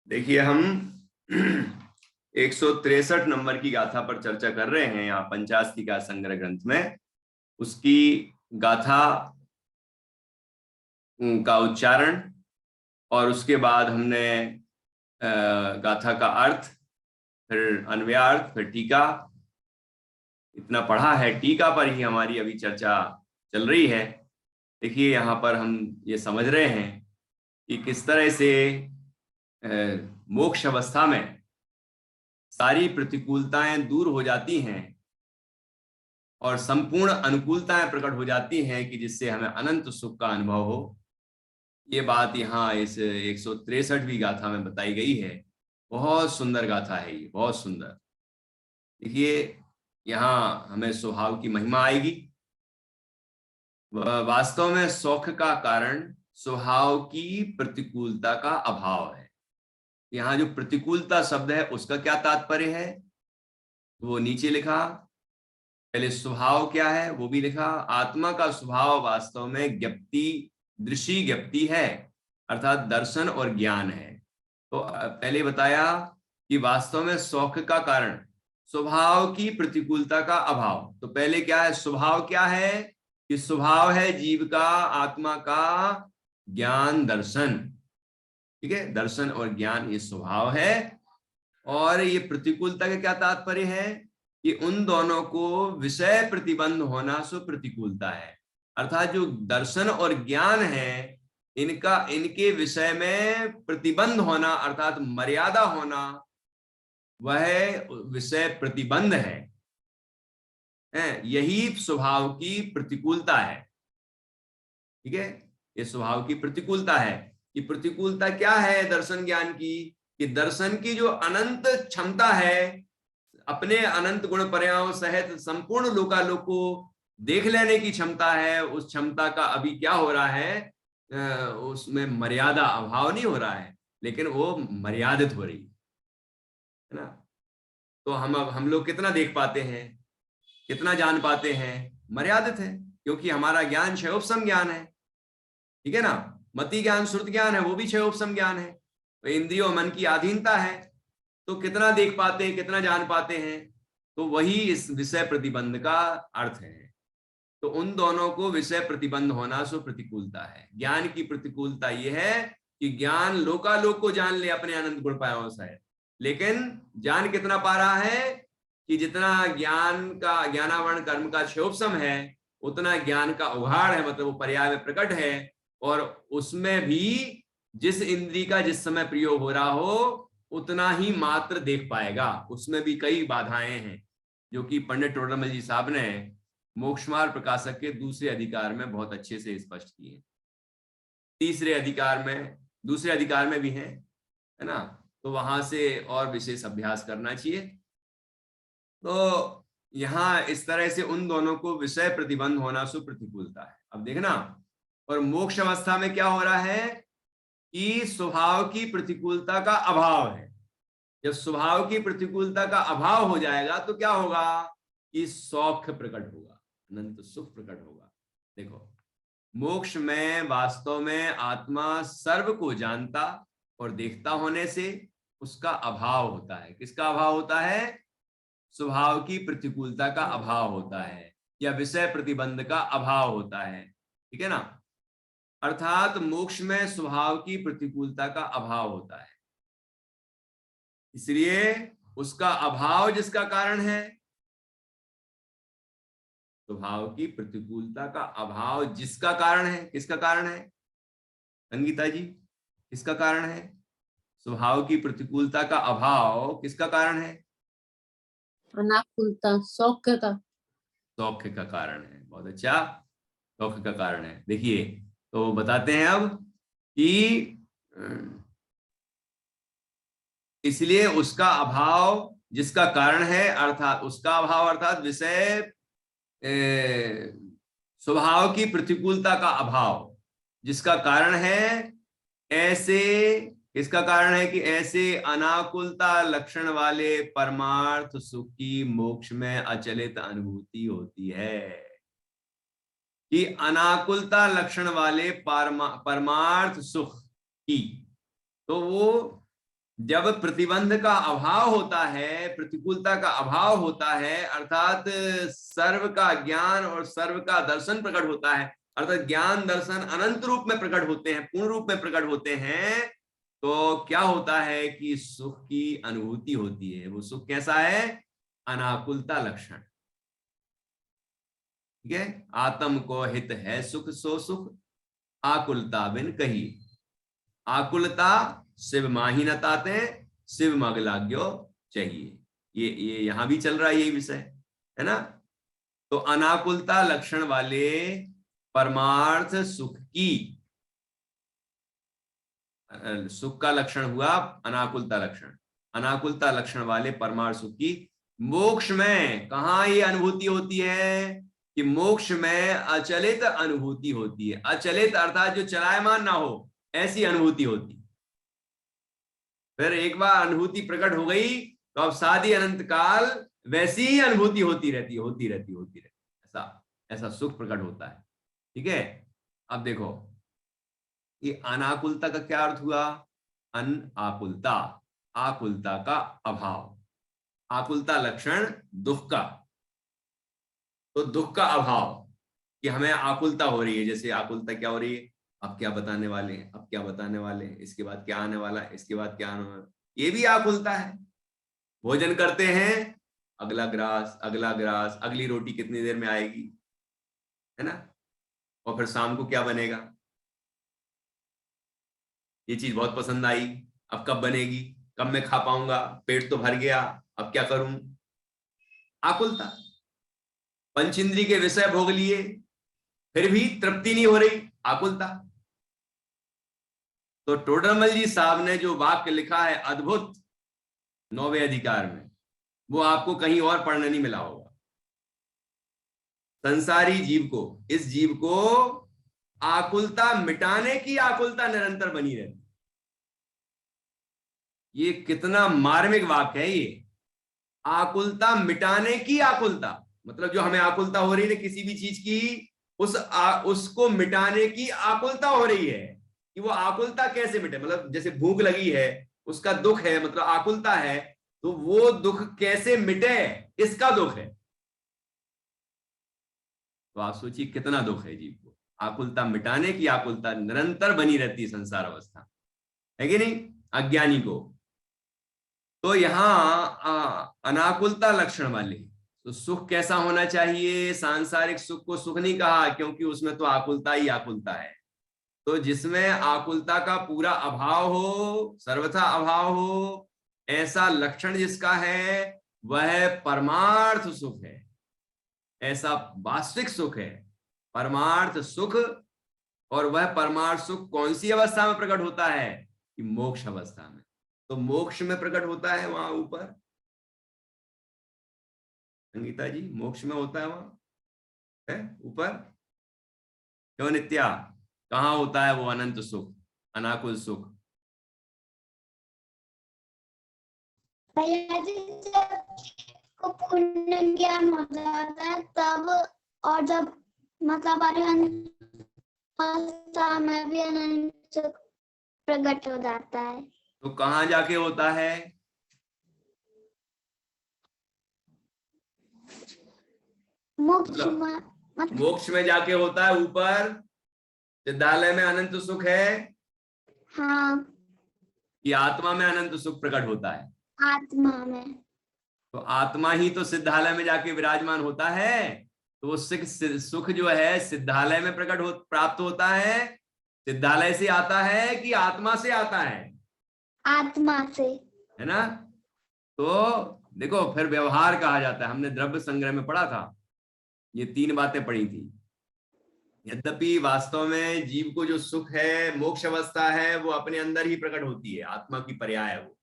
देखिए, हम 163 नंबर की गाथा पर चर्चा कर रहे हैं यहाँ पंचास्तिका संग्रह ग्रंथ में। उसकी गाथा का उच्चारण और उसके बाद हमने गाथा का अर्थ, फिर अन्वयार्थ, फिर टीका, इतना पढ़ा है। टीका पर ही हमारी अभी चर्चा चल रही है। देखिए, यहाँ पर हम ये समझ रहे हैं कि किस तरह से मोक्ष अवस्था में सारी प्रतिकूलताएं दूर हो जाती हैं और संपूर्ण अनुकूलताएं प्रकट हो जाती हैं कि जिससे हमें अनंत सुख का अनुभव हो। ये बात यहाँ इस 163वीं गाथा में बताई गई है। बहुत सुंदर गाथा है ये, बहुत सुंदर। देखिए, यहाँ हमें स्वभाव की महिमा आएगी। वास्तव में सौख का कारण स्वभाव की प्रतिकूलता का अभाव है। यहाँ जो प्रतिकूलता शब्द है उसका क्या तात्पर्य है वो नीचे लिखा। पहले स्वभाव क्या है वो भी लिखा। आत्मा का स्वभाव वास्तव में ज्ञप्ति, दृश्य ज्ञप्ति है, अर्थात दर्शन और ज्ञान है। तो पहले बताया कि वास्तव में सौख का कारण स्वभाव की प्रतिकूलता का अभाव। तो पहले क्या है, स्वभाव क्या है कि स्वभाव है जीव का, आत्मा का ज्ञान दर्शन। ठीक है, दर्शन और ज्ञान ये स्वभाव है। और ये प्रतिकूलता का क्या तात्पर्य है कि उन दोनों को विषय प्रतिबंध होना सो प्रतिकूलता है। अर्थात जो दर्शन और ज्ञान है इनके विषय में प्रतिबंध होना अर्थात मर्यादा होना, वह विषय प्रतिबंध है। यही स्वभाव की प्रतिकूलता है। ठीक है, ये स्वभाव की प्रतिकूलता है। कि प्रतिकूलता क्या है दर्शन ज्ञान की, कि दर्शन की जो अनंत क्षमता है, अपने अनंत गुण पर्यायों सहित संपूर्ण लोकालोक को देख लेने की क्षमता है, उस क्षमता का अभी क्या हो रहा है, उसमें मर्यादा अभाव नहीं हो रहा है, लेकिन वो मर्यादित हो रही है ना। तो हम लोग कितना देख पाते हैं, कितना जान पाते हैं, मर्यादित है, क्योंकि हमारा ज्ञान क्षयोपसम ज्ञान है। ठीक है ना, मति ज्ञान श्रुत ज्ञान है, वो भी क्षयोपसम ज्ञान है। तो इंद्रियों मन की अधीनता है। तो कितना देख पाते हैं, कितना जान पाते हैं, तो वही इस विषय प्रतिबंध का अर्थ है। तो उन दोनों को विषय प्रतिबंध होना सो प्रतिकूलता है। ज्ञान की प्रतिकूलता यह है कि ज्ञान लोकालोक को जान ले अपने अनंत गुण पायों से, लेकिन जान कितना पा रहा है कि जितना ज्ञान का, ज्ञानावरण कर्म का क्षयोपसम है, उतना ज्ञान का उघाड़ है, मतलब वो पर्याय में प्रकट है। और उसमें भी जिस इंद्री का जिस समय प्रयोग हो रहा हो उतना ही मात्र देख पाएगा। उसमें भी कई बाधाएं हैं जो कि पंडित टोडरमल जी साहब ने मोक्षमार्ग प्रकाशक के दूसरे अधिकार में बहुत अच्छे से स्पष्ट किए। तीसरे अधिकार में, दूसरे अधिकार में भी है ना, तो वहां से और विशेष अभ्यास करना चाहिए। तो यहाँ इस तरह से उन दोनों को विषय प्रतिबंध होना सु प्रतिकूलता है। अब देखना, और मोक्ष अवस्था में क्या हो रहा है कि स्वभाव की प्रतिकूलता का अभाव है। जब स्वभाव की प्रतिकूलता का अभाव हो जाएगा तो क्या होगा कि सौख प्रकट होगा, अनंत सुख प्रकट होगा। देखो, मोक्ष में वास्तव में आत्मा सर्व को जानता और देखता होने से उसका अभाव होता है। किसका अभाव होता है? स्वभाव की प्रतिकूलता का अभाव होता है, या विषय प्रतिबंध का अभाव होता है। ठीक है ना, अर्थात मोक्ष में स्वभाव की प्रतिकूलता का अभाव होता है। इसलिए उसका अभाव जिसका कारण है, स्वभाव की प्रतिकूलता का अभाव जिसका कारण है, किसका कारण है संगीता जी, किसका कारण है? स्वभाव की प्रतिकूलता का अभाव किसका कारण है? अनाकुलता, सौख्य का, सौख्य का कारण है। बहुत अच्छा, सौख्य का कारण है। देखिए, तो बताते हैं अब कि इसलिए उसका अभाव जिसका कारण है, अर्थात उसका अभाव अर्थात विषय स्वभाव की प्रतिकूलता का अभाव जिसका कारण है, ऐसे इसका कारण है कि ऐसे अनाकुलता लक्षण वाले परमार्थ सुख की मोक्ष में अचलित अनुभूति होती है। कि अनाकुलता लक्षण वाले परमार्थ सुख की, तो वो जब प्रतिबंध का अभाव होता है, प्रतिकूलता का अभाव होता है, अर्थात सर्व का ज्ञान और सर्व का दर्शन प्रकट होता है, अर्थात ज्ञान दर्शन अनंत रूप में प्रकट होते हैं, पूर्ण रूप में प्रकट होते हैं, तो क्या होता है कि सुख की अनुभूति होती है। वो सुख कैसा है? अनाकुलता लक्षण। ठीक है, आत्म को हित है सुख सो सुख, आकुलता बिन कही। आकुलता शिव माही न ताते, शिव मगलाग्यो चाहिए। ये यहां भी चल रहा है यही विषय, है ना। तो अनाकुलता लक्षण वाले परमार्थ सुख की, सुख का लक्षण हुआ अनाकुलता लक्षण, अनाकुलता लक्षण वाले परमार्थ सुख की मोक्ष में कहा ये अनुभूति होती है कि मोक्ष में अचलित अनुभूति होती है। अचलित अर्थात जो चलायमान ना हो, ऐसी अनुभूति होती। फिर एक बार अनुभूति प्रकट हो गई तो अब सादी अनंत काल वैसी ही अनुभूति होती रहती है, होती रहती, होती रहती। ऐसा ऐसा सुख प्रकट होता है। ठीक है, अब देखो ये अनाकुलता का क्या अर्थ हुआ? अनाकुलता, आकुलता का अभाव, आकुलता लक्षण दुख का। तो दुख का अभाव कि हमें आकुलता हो रही है, जैसे आकुलता क्या हो रही है? अब क्या बताने वाले हैं, अब क्या बताने वाले हैं, इसके बाद क्या आने वाला है, इसके बाद क्या आने वाला है, ये भी आकुलता है। भोजन करते हैं, अगला ग्रास, अगला ग्रास, अगली रोटी कितनी देर में आएगी, है ना। और फिर शाम को क्या बनेगा, ये चीज बहुत पसंद आई, अब कब बनेगी, कब मैं खा पाऊंगा, पेट तो भर गया, अब क्या करूं। आकुलता। पंचेंद्री के विषय भोग लिए, फिर भी तृप्ति नहीं हो रही, आकुलता। तो टोडरमल जी साहब ने जो वाक्य लिखा है अद्भुत 9वें अधिकार में, वो आपको कहीं और पढ़ने नहीं मिला होगा। संसारी जीव को, इस जीव को आकुलता मिटाने की आकुलता निरंतर बनी रहती। ये कितना मार्मिक वाक्य है ये। आकुलता मिटाने की आकुलता, मतलब जो हमें आकुलता हो रही है किसी भी चीज की, उसको मिटाने की आकुलता हो रही है। कि वो आकुलता कैसे मिटे, मतलब जैसे भूख लगी है, उसका दुख है, मतलब आकुलता है, तो वो दुख कैसे मिटे, इसका दुख है। तो आप सोचिए कितना दुख है जीव को। आकुलता मिटाने की आकुलता निरंतर बनी रहती है संसार अवस्था, है कि नहीं, अज्ञानी को। तो यहाँ अनाकुलता लक्षण वाले, तो सुख कैसा होना चाहिए? सांसारिक सुख को सुख नहीं कहा, क्योंकि उसमें तो आकुलता ही आकुलता है। तो जिसमें आकुलता का पूरा अभाव हो, सर्वथा अभाव हो, ऐसा लक्षण जिसका है, वह परमार्थ सुख है। ऐसा वास्तविक सुख है परमार्थ सुख। और वह परमार्थ सुख कौन सी अवस्था में प्रकट होता है? कि मोक्ष अवस्था में। तो मोक्ष में प्रकट होता है वहां ऊपर, संगीता जी, मोक्ष में होता है वहां, है ऊपर। क्यों नित्या, कहाँ होता है वो अनंत सुख, अनाकुल सुख? भैया जी जब को पूर्ण ज्ञान हो जाता है तब, और जब मतलब अवस्था में भी अनंत सुख प्रकट हो जाता है। तो कहाँ जाके होता है? मोक्ष में, मोक्ष में जाके होता है ऊपर। सिद्धालय में अनंत सुख है हाँ, कि आत्मा में अनंत सुख प्रकट होता है? आत्मा में। तो आत्मा ही तो सिद्धालय में जाके विराजमान होता है। तो वो सुख जो है सिद्धालय में प्रकट हो, प्राप्त होता है। सिद्धालय से आता है कि आत्मा से आता है? आत्मा से, है ना। तो देखो फिर व्यवहार कहा जाता है, हमने द्रव्य संग्रह में पढ़ा था, ये 3 बातें पढ़ी थी। यद्यपि वास्तव में जीव को जो सुख है, मोक्ष अवस्था है, वो अपने अंदर ही प्रकट होती है, आत्मा की पर्याय है वो।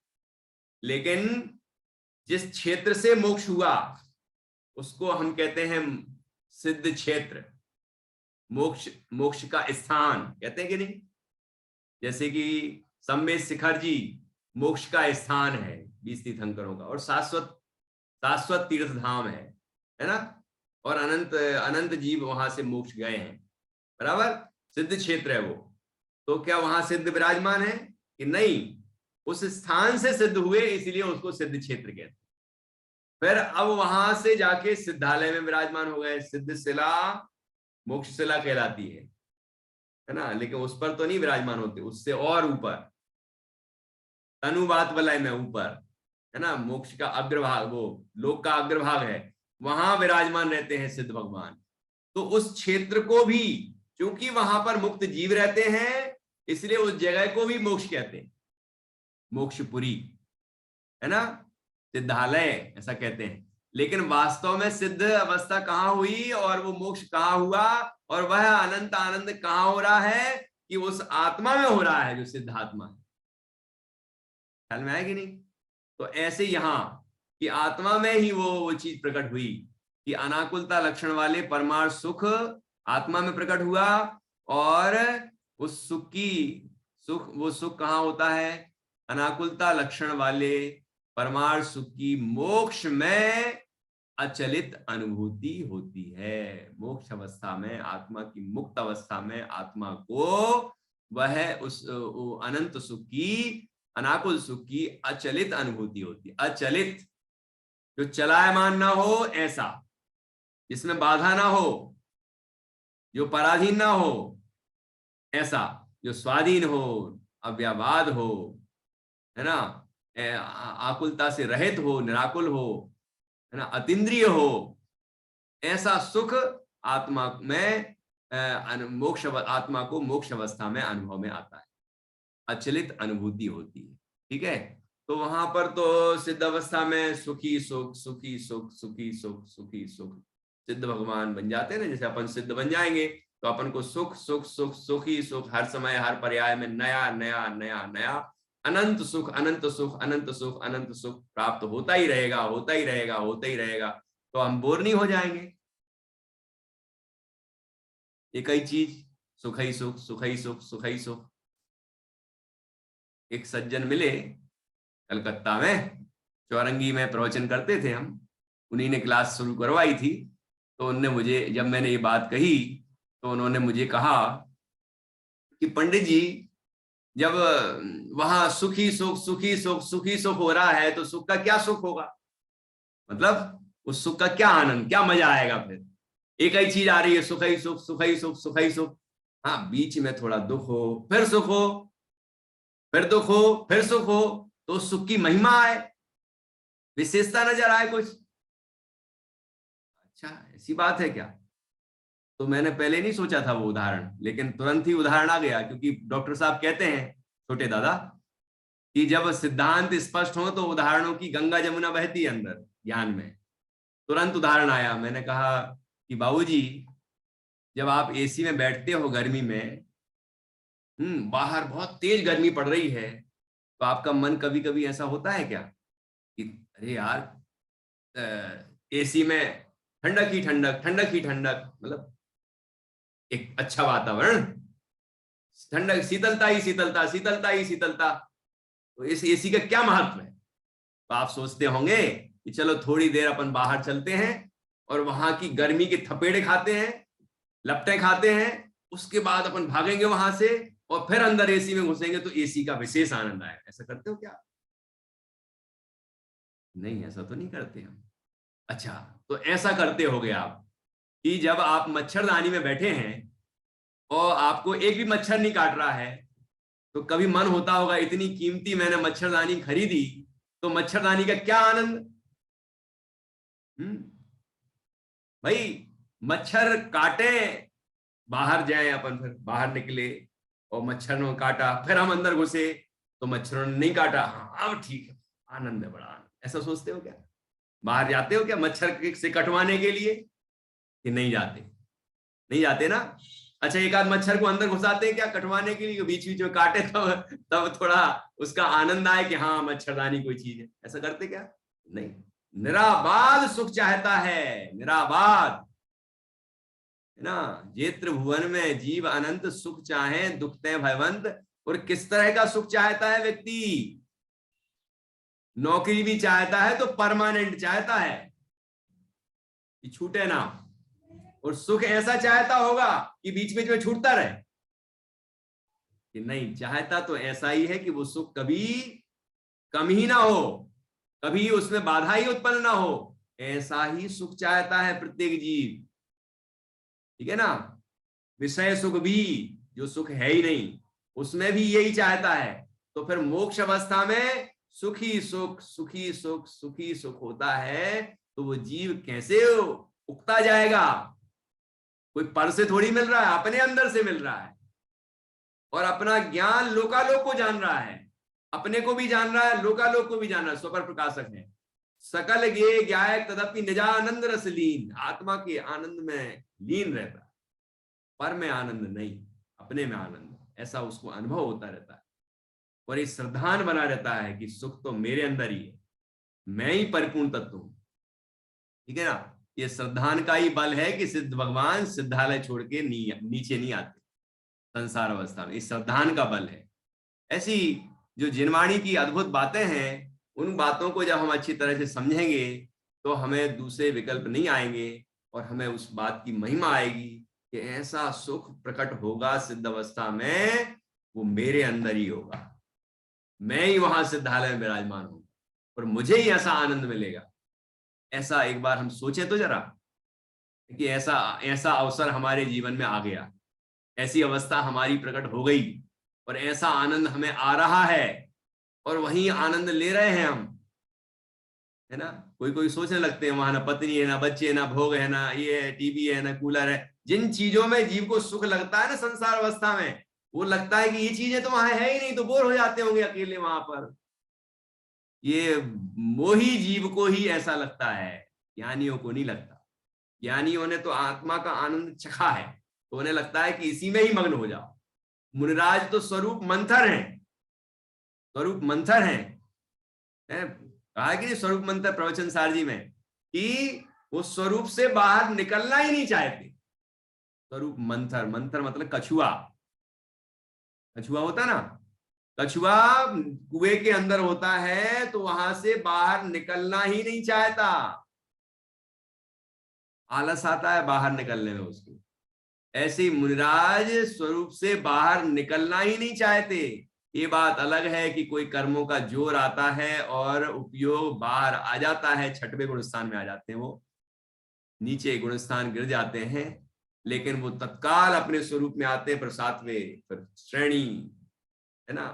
लेकिन जिस क्षेत्र से मोक्ष हुआ उसको हम कहते हैं सिद्ध क्षेत्र, मोक्ष, मोक्ष का स्थान कहते हैं कि नहीं। जैसे कि सम्मेद शिखर जी मोक्ष का स्थान है 20 तीर्थंकरों का, और शाश्वत शाश्वत तीर्थ धाम है ना। और अनंत अनंत जीव वहां से मोक्ष गए हैं, बराबर, सिद्ध क्षेत्र है वो। तो क्या वहां सिद्ध विराजमान है कि नहीं? उस स्थान से सिद्ध हुए, इसलिए उसको सिद्ध क्षेत्र कहते हैं। फिर अब वहां से जाके सिद्धालय में विराजमान हो गए, सिद्ध शिला मोक्ष शिला कहलाती है ना, लेकिन उस पर तो नहीं विराजमान होते, उससे और ऊपर तनुवात वलय में ऊपर, है ना, मोक्ष का अग्रभाग, वो लोक का अग्रभाग है, वहां विराजमान रहते हैं सिद्ध भगवान। तो उस क्षेत्र को भी, क्योंकि वहां पर मुक्त जीव रहते हैं, इसलिए उस जगह को भी मोक्ष कहते हैं, मोक्षपुरी, है ना, सिद्धालय ऐसा कहते हैं। लेकिन वास्तव में सिद्ध अवस्था कहां हुई और वो मोक्ष कहां हुआ, और वह अनंत आनंद कहां हो रहा है, कि उस आत्मा में हो रहा है जो सिद्ध आत्मा है। ख्याल में आएगी नहीं? तो ऐसे यहां कि आत्मा में ही वो चीज प्रकट हुई कि अनाकुलता लक्षण वाले परमार्थ सुख आत्मा में प्रकट हुआ, और उस सुख की वो सुख कहां होता है, अनाकुलता लक्षण वाले परमार्थ सुख की मोक्ष में अचलित अनुभूति होती है। मोक्ष अवस्था में, आत्मा की मुक्त अवस्था में आत्मा को वह उस अनंत सुख की, अनाकुल सुख की अचलित अनुभूति होती है। अचलित, जो चलायमान ना हो ऐसा, जिसमें बाधा ना हो, जो पराधीन ना हो ऐसा, जो स्वाधीन हो, अव्यवाद हो, है ना, आकुलता से रहित हो, निराकुल हो, है ना, अतीन्द्रिय हो, ऐसा सुख आत्मा में मोक्ष, आत्मा को मोक्ष अवस्था में अनुभव में आता है, अचलित अनुभूति होती है। ठीक है, तो वहां पर तो सिद्ध अवस्था में सुखी सुख, सुखी सुख, सुखी सुख, सुखी सुख सिद्ध भगवान बन जाते हैं ना। जैसे अपन सिद्ध बन जाएंगे तो अपन को सुख सुख सुख, सुखी सुख, हर समय हर पर्याय में नया नया नया नया अनंत सुख, अनंत सुख, अनंत सुख, अनंत सुख प्राप्त होता ही रहेगा, होता ही रहेगा, होता ही रहेगा। तो हम बोर नहीं हो जाएंगे। एक ही चीज, सुख ही सुख, सुख ही सुख, सुख ही सुख। एक सज्जन मिले कलकत्ता में, चौरंगी में प्रवचन करते थे हम, उन्हीं ने क्लास शुरू करवाई थी। तो उन्होंने मुझे, जब मैंने ये बात कही तो उन्होंने मुझे कहा कि पंडित जी, जब वहां सुखी सुख, सुखी सुख, सुखी सुख हो रहा है, तो सुख का क्या सुख होगा, मतलब उस सुख का क्या आनंद, क्या मजा आएगा? फिर एक ही चीज आ रही है, सुख ही सुख, सुख ही सुख, सुख ही सुख। हाँ, बीच में थोड़ा दुख हो, फिर सुख हो, फिर दुख हो, फिर सुख हो, तो सुख की महिमा आए, विशेषता नजर आए कुछ। अच्छा, ऐसी बात है क्या? तो मैंने पहले नहीं सोचा था वो उदाहरण, लेकिन तुरंत ही उदाहरण आ गया, क्योंकि डॉक्टर साहब कहते हैं, छोटे दादा, कि जब सिद्धांत स्पष्ट हो तो उदाहरणों की गंगा जमुना बहती है अंदर ज्ञान में। तुरंत उदाहरण आया। मैंने कहा कि बाबूजी, जब आप एसी में बैठते हो गर्मी में, बाहर बहुत तेज गर्मी पड़ रही है, तो आपका मन कभी कभी ऐसा होता है क्या कि अरे यार, एसी में ठंडक ही ठंडक, ठंडक ही ठंडक, मतलब एक अच्छा वातावरण, ठंडक, शीतलता ही शीतलता, शीतलता ही शीतलता, तो इस एसी का क्या महत्व है? तो आप सोचते होंगे कि चलो थोड़ी देर अपन बाहर चलते हैं और वहां की गर्मी के थपेड़े खाते हैं, लपटें खाते हैं, उसके बाद अपन भागेंगे वहां से और फिर अंदर एसी में घुसेंगे तो एसी का विशेष आनंद आएगा। ऐसा करते हो क्या? नहीं, ऐसा तो नहीं करते हम। अच्छा, तो ऐसा करते होगे आप कि जब आप मच्छरदानी में बैठे हैं और आपको एक भी मच्छर नहीं काट रहा है, तो कभी मन होता होगा, इतनी कीमती मैंने मच्छरदानी खरीदी, तो मच्छरदानी का क्या आनंद। भाई, मच्छर काटे, बाहर जाए अपन, फिर बाहर निकले और मच्छर ने काटा, फिर हम अंदर घुसे तो मच्छरों ने नहीं काटा, हाँ अब ठीक है, आनंद है, बड़ा आनंद। ऐसा सोचते हो क्या? बाहर जाते हो क्या मच्छर से कटवाने के लिए कि नहीं जाते? नहीं जाते ना। अच्छा, एक आध मच्छर को अंदर घुसाते हैं क्या कटवाने के लिए, बीच बीच में काटे, तब थोड़ा उसका आनंद आए कि हाँ मच्छरदानी कोई चीज है। ऐसा करते क्या? नहीं। निराबाद सुख चाहता है, निराबाद, है ना। जेत्र भुवन में जीव अनंत सुख चाहे, दुखते भयवंत। और किस तरह का सुख चाहता है व्यक्ति? नौकरी भी चाहता है तो परमानेंट चाहता है कि छूटे ना, और सुख ऐसा चाहता होगा कि बीच बीच में छूटता रहे? कि नहीं, चाहता तो ऐसा ही है कि वो सुख कभी कम ही ना हो, कभी उसमें बाधा ही उत्पन्न ना हो, ऐसा ही सुख चाहता है प्रत्येक जीव। ठीक है ना। विषय सुख भी, जो सुख है ही नहीं, उसमें भी यही चाहता है। तो फिर मोक्ष अवस्था में सुखी सुख सुखी सुख सुखी सुख होता है, तो वो जीव कैसे उगता जाएगा? कोई पर से थोड़ी मिल रहा है, अपने अंदर से मिल रहा है। और अपना ज्ञान लोकालोक को जान रहा है, अपने को भी जान रहा है, लोकालोक को भी जान रहा है। स्वपर प्रकाशक है। सकल गे ज्ञाय तदपि निजानंद रस लीन, आत्मा के आनंद में लीन रहता है, पर में आनंद नहीं, अपने में आनंद, ऐसा उसको अनुभव होता रहता है। और ये श्रद्धान बना रहता है कि सुख तो मेरे अंदर ही है, मैं ही परिपूर्ण तत्व हूं। ठीक है ना। ये श्रद्धान का ही बल है कि सिद्ध भगवान सिद्धालय छोड़ के नीचे नहीं आते संसार अवस्था में, इस श्रद्धान का बल है। ऐसी जो जिनवाणी की अद्भुत बातें हैं, उन बातों को जब हम अच्छी तरह से समझेंगे तो हमें दूसरे विकल्प नहीं आएंगे, और हमें उस बात की महिमा आएगी कि ऐसा सुख प्रकट होगा सिद्ध अवस्था में, वो मेरे अंदर ही होगा, मैं ही वहां सिद्धालय में विराजमान हूं और मुझे ही ऐसा आनंद मिलेगा। ऐसा एक बार हम सोचे तो जरा कि ऐसा ऐसा अवसर हमारे जीवन में आ गया, ऐसी अवस्था हमारी प्रकट हो गई, और ऐसा आनंद हमें आ रहा है, और वही आनंद ले रहे हैं हम, है ना। कोई कोई सोचने लगते हैं वहां ना पत्नी है, ना बच्चे, ना भोग है, ना ये है, टीवी है, ना कूलर है। जिन चीजों में जीव को सुख लगता है ना संसार अवस्था में, वो लगता है कि ये चीजें तो वहां है ही नहीं, तो बोर हो जाते होंगे अकेले वहां पर। ये मोही जीव को ही ऐसा लगता है, ज्ञानियों को नहीं लगता। ज्ञानियों ने तो आत्मा का आनंद चखा है, तो उन्हें लगता है कि इसी में ही मग्न हो जाओ। मुनिराज तो स्वरूप मंथर हैं, स्वरूप मंथर हैं, कहा कि स्वरूप मंथर प्रवचन सार जी में, कि वो स्वरूप से बाहर निकलना ही नहीं चाहते। स्वरूप मंथर, मंथर मतलब कछुआ, कछुआ होता ना, कछुआ कुएं के अंदर होता है तो वहां से बाहर निकलना ही नहीं चाहता, आलस आता है बाहर निकलने में उसको। ऐसे ही मुनिराज स्वरूप से बाहर निकलना ही नहीं चाहते। ये बात अलग है कि कोई कर्मों का जोर आता है और उपयोग बाहर आ जाता है, छठवें गुणस्थान में आ जाते हैं, वो नीचे गुणस्थान गिर जाते हैं, लेकिन वो तत्काल अपने स्वरूप में आते हैं, पर सातवें, फिर श्रेणी, है ना,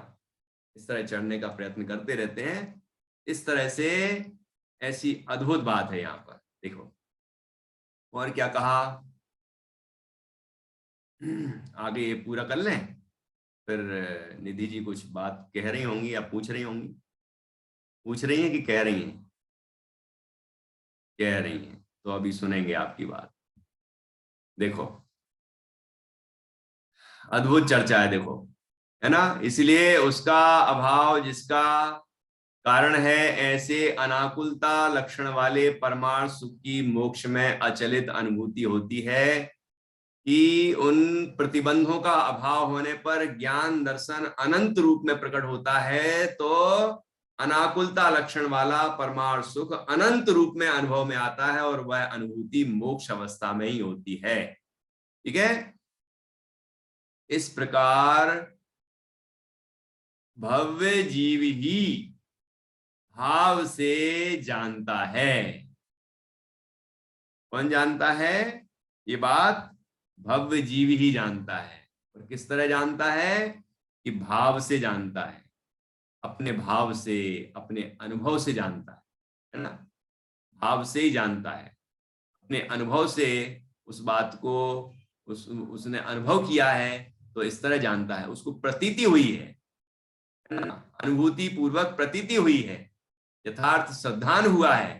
इस तरह चढ़ने का प्रयत्न करते रहते हैं। इस तरह से ऐसी अद्भुत बात है यहाँ पर, देखो। और क्या कहा, आगे ये पूरा कर लें, फिर निधि जी कुछ बात कह रही होंगी या पूछ रही होंगी। पूछ रही हैं कि कह रही हैं? कह रही हैं, तो अभी सुनेंगे आपकी बात। देखो अद्भुत चर्चा है, देखो, है ना। इसलिए उसका अभाव जिसका कारण है, ऐसे अनाकुलता लक्षण वाले परमार्थ सुख की मोक्ष में अचलित अनुभूति होती है कि उन प्रतिबंधों का अभाव होने पर ज्ञान दर्शन अनंत रूप में प्रकट होता है, तो अनाकुलता लक्षण वाला परमार्थ सुख अनंत रूप में अनुभव में आता है, और वह अनुभूति मोक्ष अवस्था में ही होती है। ठीक है। इस प्रकार भव्य जीव ही भाव से जानता है। कौन जानता है ये बात? भव्य जीव ही जानता है। और किस तरह जानता है? कि भाव से जानता है, अपने भाव से, अपने अनुभव से जानता है ना। भाव से ही जानता है, अपने अनुभव से उस बात को उसने अनुभव किया है, तो इस तरह जानता है, उसको प्रतीति हुई है ना, अनुभूति पूर्वक प्रतीति हुई है, यथार्थ श्रद्धान हुआ है।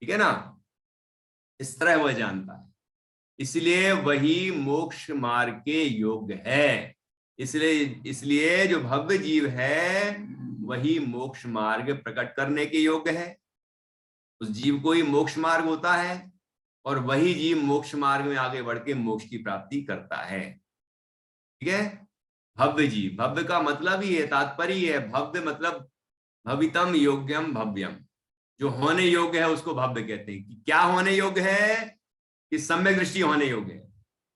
ठीक है ना। इस तरह वह जानता है, इसलिए वही मोक्ष मार्ग के योग्य है। इसलिए जो भव्य जीव है वही मोक्ष मार्ग प्रकट करने के योग्य है। उस जीव को ही मोक्ष मार्ग होता है, और वही जीव मोक्ष मार्ग में आगे बढ़ के मोक्ष की प्राप्ति करता है। ठीक है। भव्य जीव, भव्य का मतलब ही है, तात्पर्य है, भव्य मतलब भवितम योग्यम भव्यम, जो होने योग्य है उसको भव्य कहते हैं। कि क्या होने योग्य है? कि सम्यक दृष्टि होने योग्य है,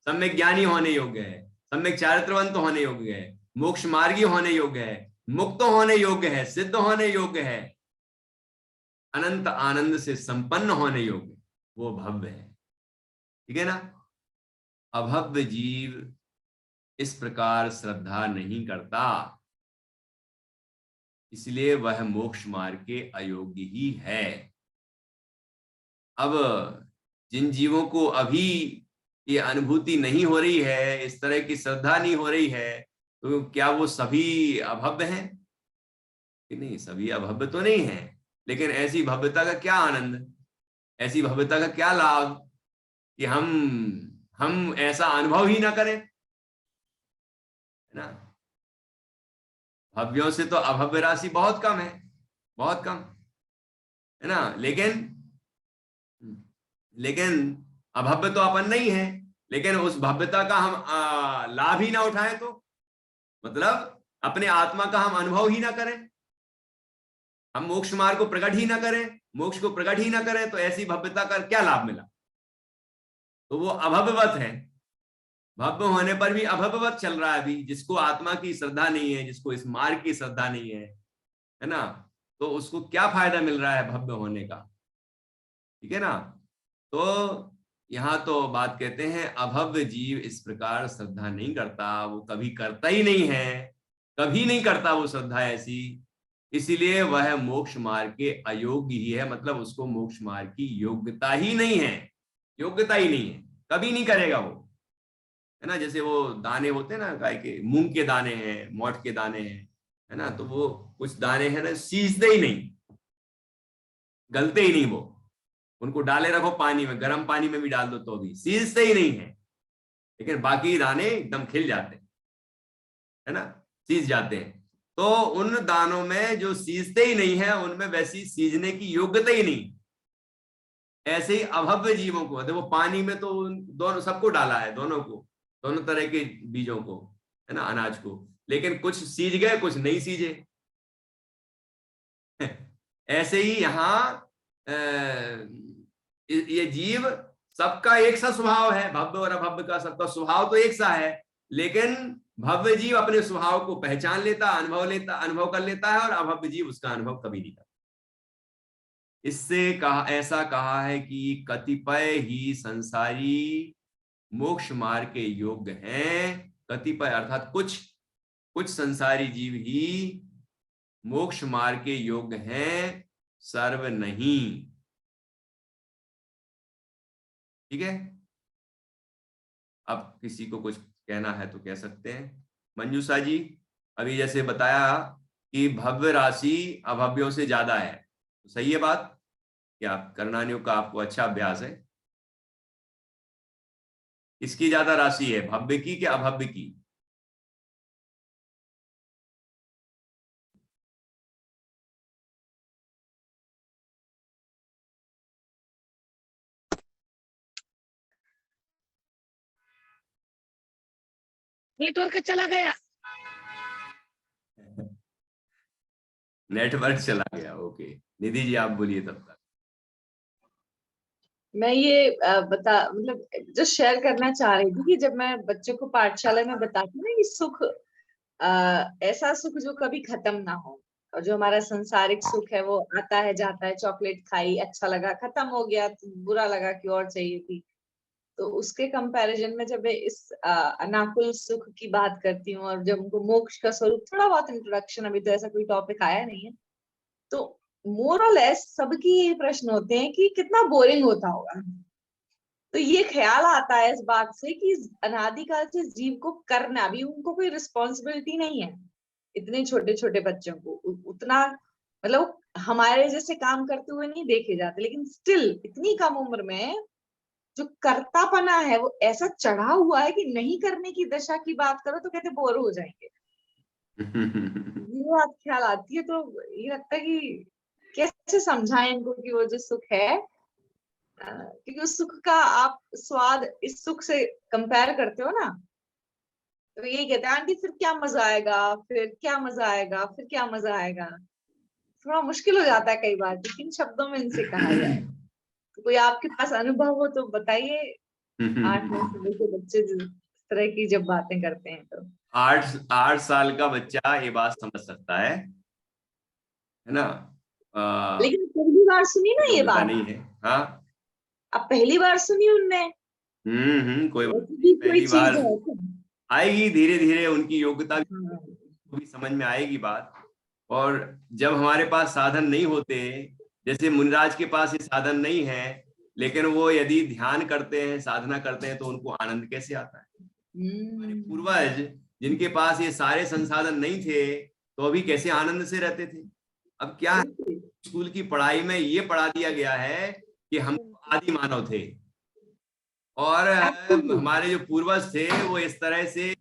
सम्यक ज्ञानी होने योग्य है, सम्यक चारित्रवंत होने योग्य है, मोक्ष मार्गी होने योग्य है, मुक्त होने योग्य है, सिद्ध होने योग्य है, अनंत आनंद से संपन्न होने योग्य, वो भव्य है। ठीक है ना। अभव्य जीव इस प्रकार श्रद्धा नहीं करता, इसलिए वह मोक्ष मार्ग के अयोग्य ही है। अब जिन जीवों को अभी ये अनुभूति नहीं हो रही है, इस तरह की श्रद्धा नहीं हो रही है, तो क्या वो सभी अभव्य हैं? कि नहीं, सभी अभव्य तो नहीं है, लेकिन ऐसी भव्यता का क्या आनंद, ऐसी भव्यता का क्या लाभ कि हम ऐसा अनुभव ही ना करें, है ना। भव्यों से तो अभव्य राशि बहुत कम है, बहुत कम, है ना। लेकिन अभव्य तो अपन नहीं है, लेकिन उस भव्यता का हम लाभ ही ना उठाएं, तो मतलब अपने आत्मा का हम अनुभव ही ना करें, हम मोक्ष मार्ग को प्रकट ही ना करें, मोक्ष को प्रकट ही ना करें, तो ऐसी भव्यता का क्या लाभ मिला? तो वो अभव्यवत है। भव्य होने पर भी अभव्यवत चल रहा है अभी। जिसको आत्मा की श्रद्धा नहीं है, जिसको इस मार्ग की श्रद्धा नहीं है ना, तो उसको क्या फायदा मिल रहा है भव्य होने का? ठीक है ना। तो यहां तो बात कहते हैं, अभव्य जीव इस प्रकार श्रद्धा नहीं करता, वो कभी करता ही नहीं है, कभी नहीं करता वो श्रद्धा ऐसी, इसीलिए वह मोक्ष मार्ग के अयोग्य ही है। मतलब उसको मोक्ष मार्ग की योग्यता ही नहीं है, योग्यता ही नहीं है, कभी नहीं करेगा वो, है ना। जैसे वो दाने होते हैं ना, गाय के, मूंग के दाने हैं, मोठ के दाने हैं, है ना, तो वो कुछ दाने हैं ना, सीजते ही नहीं, गलते ही नहीं, वो उनको डाले रखो पानी में, गर्म पानी में भी डाल दो तो भी सीजते ही नहीं है, लेकिन बाकी दाने एकदम खिल जाते हैं, है ना, सीज जाते हैं। तो उन दानों में जो सीजते ही नहीं है, उनमें वैसी सीजने की योग्यता ही नहीं। ऐसे ही अभव्य जीवों को देखो, पानी में तो दोनों सबको डाला है, दोनों को, दोनों तरह के बीजों को, है ना, अनाज को, लेकिन कुछ सीज गए, कुछ नहीं सीजे। ऐसे ही यहाँ ये जीव, सबका एक सा स्वभाव है, भव्य और अभव्य का सबका स्वभाव तो एक सा है, लेकिन भव्य जीव अपने स्वभाव को पहचान लेता, अनुभव कर लेता है, और अभव्य जीव उसका अनुभव कभी नहीं करता। इससे कहा, ऐसा कहा है कि कतिपय ही संसारी मोक्ष मार्ग के योग्य हैं। कतिपय अर्थात कुछ, कुछ संसारी जीव ही मोक्ष मार्ग के योग्य हैं, सर्व नहीं। ठीक है। अब किसी को कुछ कहना है तो कह सकते हैं। मंजूषा जी, अभी जैसे बताया कि भव्य राशि अभव्यों से ज्यादा है, तो सही है बात? क्या करनानियों का आपको अच्छा अभ्यास है? इसकी ज्यादा राशि है, भव्य की कि अभव्य की? नेटवर्क चला गया, नेटवर्क चला गया, ओके। निधि जी आप बोलिए तब तक। मैं ये मतलब जो शेयर करना चाह रही थी कि जब मैं बच्चों को पाठशाला में बताती हूँ ना, ये सुख ऐसा सुख जो कभी खत्म ना हो, और जो हमारा संसारिक सुख है वो आता है जाता है, चॉकलेट खाई अच्छा लगा खत्म हो गया, तो बुरा लगा कि और चाहिए थी। तो उसके कंपैरिजन में जब मैं इस अनाकुल सुख की बात करती हूँ, और जब उनको मोक्ष का स्वरूप, थोड़ा बहुत इंट्रोडक्शन, अभी तो ऐसा कोई टॉपिक आया नहीं है, तो मोर और लेस सबकी ये प्रश्न होते हैं कि कितना बोरिंग होता होगा। तो ये ख्याल आता है इस बात से कि अनादिकाल से जीव को करना, भी उनको कोई रिस्पॉन्सिबिलिटी नहीं है, इतने छोटे छोटे बच्चों को उतना, मतलब हमारे जैसे काम करते हुए नहीं देखे जाते, लेकिन स्टिल इतनी कम उम्र में जो कर्तापना है वो ऐसा चढ़ा हुआ है कि नहीं करने की दशा की बात करो तो कहते बोर हो जाएंगे। ये बात ख्याल आती है, तो ये लगता है कि कैसे समझाएं इनको कि वो जो सुख है, क्योंकि उस सुख का आप स्वाद इस सुख से कंपेयर करते हो ना, तो यही कहते हैं आंटी फिर क्या मजा आएगा, फिर क्या मजा आएगा, फिर क्या मजा आएगा। थोड़ा मुश्किल हो जाता है कई बार कि किन शब्दों में इनसे कहा जाए। तो कोई आपके पास अनुभव हो तो बताइए, 8-9 साल के बच्चे जिस तरह की जब बातें करते हैं तो। 8 साल का बच्चा ये बात समझ सकता है ना। लेकिन पहली बार सुनी ना ये योग्यता बात, नहीं है। हाँ, अब पहली बार सुनी उनने, कोई बात ऐसी नहीं, भी कोई पहली चीज बार है क्या? आएगी, धीरे धीरे उनकी योग्यता हाँ। भी समझ में आएगी बात। और जब हमारे पास साधन नहीं होते, जैसे मुनिराज के पास ये साधन नहीं है, लेकिन वो यदि ध्यान करते हैं, साधना करते हैं, तो उनको आनंद कैसे आता है। हमारे पूर्वज जिनके पास ये सारे संसाधन नहीं थे, तो अभी कैसे आनंद से रहते थे। अब क्या है, स्कूल की पढ़ाई में ये पढ़ा दिया गया है कि हम आदि मानव थे, और हमारे जो पूर्वज थे वो इस तरह से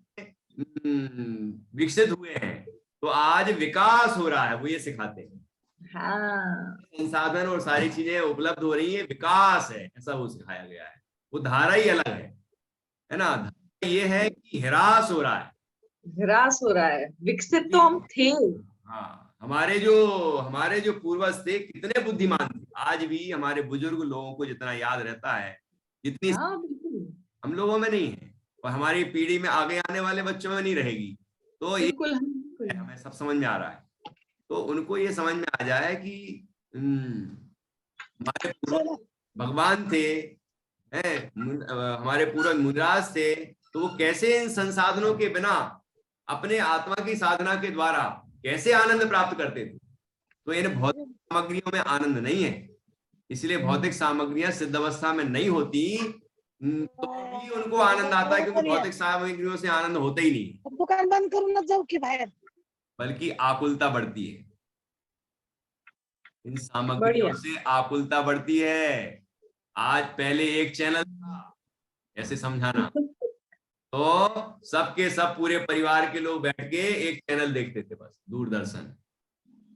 विकसित हुए हैं, तो आज विकास हो रहा है, वो ये सिखाते हैं। हाँ, संसाधन और सारी चीजें उपलब्ध हो रही है, विकास है, ऐसा वो सिखाया गया है। वो धारा ही अलग है ना। धारा ये है कि ह्रास हो रहा है, ह्रास हो रहा है, विकसित तो हम थे। हाँ, हमारे जो पूर्वज थे कितने बुद्धिमान थे। आज भी हमारे बुजुर्ग लोगों को जितना याद रहता है, जितनी हाँ बिल्कुल हम लोगों में नहीं है, और हमारी पीढ़ी में आगे आने वाले बच्चों में नहीं रहेगी। तो ये बिल्कुल, हम बिल्कुल। हमें सब समझ में आ रहा है, तो उनको ये समझ में आ जाए कि हमारे पूर्वज भगवान थे, हमारे पूर्वज मुनिराज थे, तो वो कैसे इन संसाधनों के बिना अपने आत्मा की साधना के द्वारा कैसे आनंद प्राप्त करते थे। तो इन भौतिक सामग्रियों में आनंद नहीं है, इसलिए भौतिक सामग्रियां सिद्ध अवस्था में नहीं होती, तो भी उनको आनंद आता है, क्योंकि भौतिक सामग्रियों से आनंद होता ही नहीं, दुकान बंद करूनच जाऊ की बाहेर. बल्कि आकुलता बढ़ती है। इन सामग्रियों बढ़िया। से आकुलता बढ़ती है। आज पहले एक चैनल था, ऐसे समझाना, तो सबके सब पूरे परिवार के लोग बैठ के एक चैनल देखते थे, बस दूरदर्शन,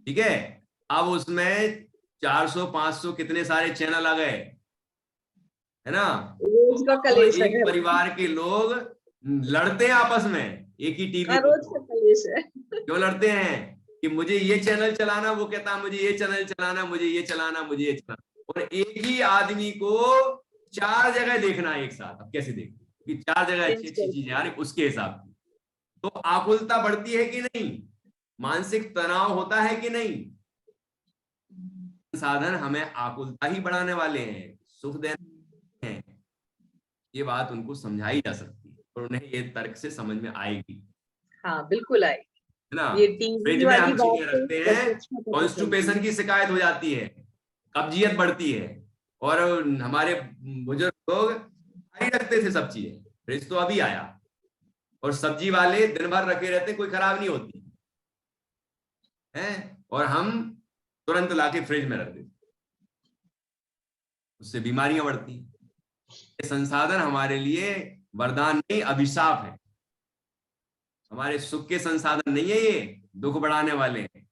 ठीक है। अब उसमें 400-500 कितने सारे चैनल आ गए, है ना। रोज का तो कलेश है एक घर। परिवार के लोग लड़ते हैं आपस में एक ही टीवी हाँ, को। रोज का कलेश है। क्यों लड़ते हैं कि मुझे ये चैनल चलाना, वो कहता मुझे ये चैनल चलाना, मुझे ये चलाना, मुझे ये चलाना, और एक ही आदमी को 4 जगह देखना है एक साथ। अब कैसे देखें कि 4 जगह अच्छी अच्छी चीजें आ रही, उसके हिसाब से तो आकुलता बढ़ती है कि नहीं, मानसिक तनाव होता है कि नहीं। साधन हमें आकुलता ही बढ़ाने वाले हैं, सुख देने हैं। ये बात उनको समझाई जा सकती है, और उन्हें ये तर्क से समझ में आएगी, हाँ बिल्कुल आए। है ना। ये फ्रिज टीवी में वाली हम बात चीजें तो रखते हैं, बहुत अच्छा पता चलती कॉन्स्टिपेशन है। की शिकायत हो जाती है, कब्जियत बढ़ती है, और हमारे बुजुर्ग लोग ही रखते थे सब चीजें। फ्रिज तो अभी आया, और सब्जी वाले दिन भर रखे रहते, कोई खराब नहीं होती है, और हम तुरंत लाके फ्रिज में रख देते, उससे बीमारियां बढ़ती हैं। ये संसाधन हमारे लिए वरदान नहीं, अभिशाप है। हमारे सुख के संसाधन नहीं है, ये दुख बढ़ाने वाले हैं,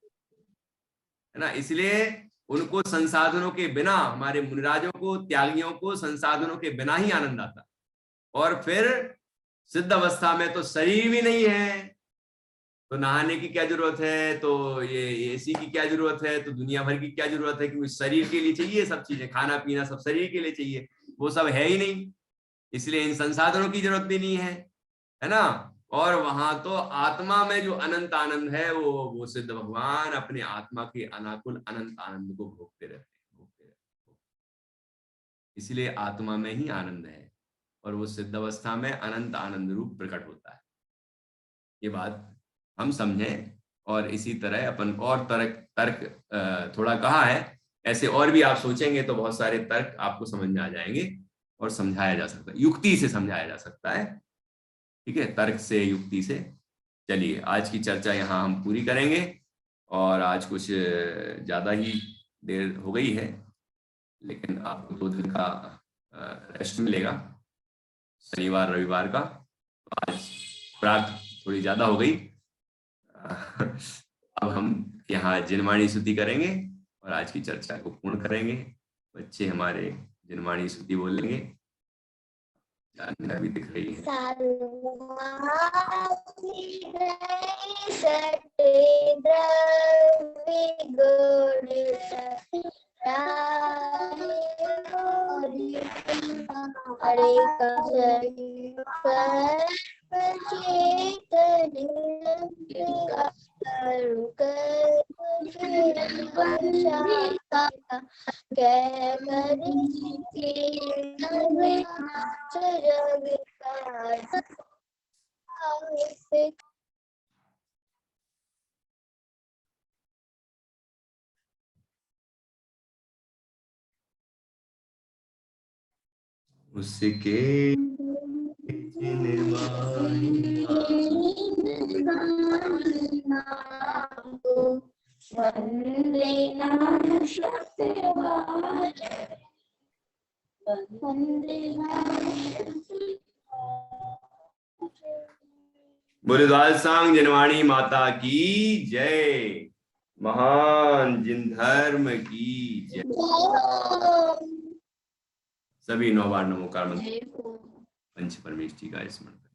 है ना। इसलिए उनको संसाधनों के बिना, हमारे मुनिराजों को, त्यागियों को संसाधनों के बिना ही आनंद आता। और फिर सिद्ध अवस्था में तो शरीर भी नहीं है, तो नहाने की क्या जरूरत है, तो ये एसी की क्या जरूरत है, तो दुनिया भर की क्या जरूरत है, क्योंकि शरीर के लिए चाहिए सब चीजें, खाना पीना सब शरीर के लिए चाहिए, वो सब है ही नहीं, इसलिए इन संसाधनों की जरूरत भी नहीं है ना। और वहां तो आत्मा में जो अनंत आनंद है, वो सिद्ध भगवान अपने आत्मा के अनाकुल अनंत आनंद को भोगते रहते हैं। इसलिए आत्मा में ही आनंद है, और वो सिद्ध अवस्था में अनंत आनंद रूप प्रकट होता है। ये बात हम समझें, और इसी तरह अपन और तर्क थोड़ा कहा है, ऐसे और भी आप सोचेंगे तो बहुत सारे तर्क आपको समझ में आ जाएंगे, और समझाया जा सकता है, युक्ति से समझाया जा सकता है, ठीक है, तर्क से, युक्ति से। चलिए, आज की चर्चा यहाँ हम पूरी करेंगे, और आज कुछ ज्यादा ही देर हो गई है, लेकिन आपको 2 दिन का रेस्ट मिलेगा, शनिवार रविवार का। तो आज रात थोड़ी ज्यादा हो गई। अब हम यहाँ जिनवाणी स्तुति करेंगे, और आज की चर्चा को पूर्ण करेंगे। बच्चे हमारे जिनवाणी स्तुति बोलेंगे, जानना भी दिख रही है। हरे उसके निर्वाणी बोले द्वादशांग जनवाणी माता की जय, महान जिन धर्म की जय। सभी 9 बार नमोकार मंत्र पंच परमेष्ठी का स्मरण।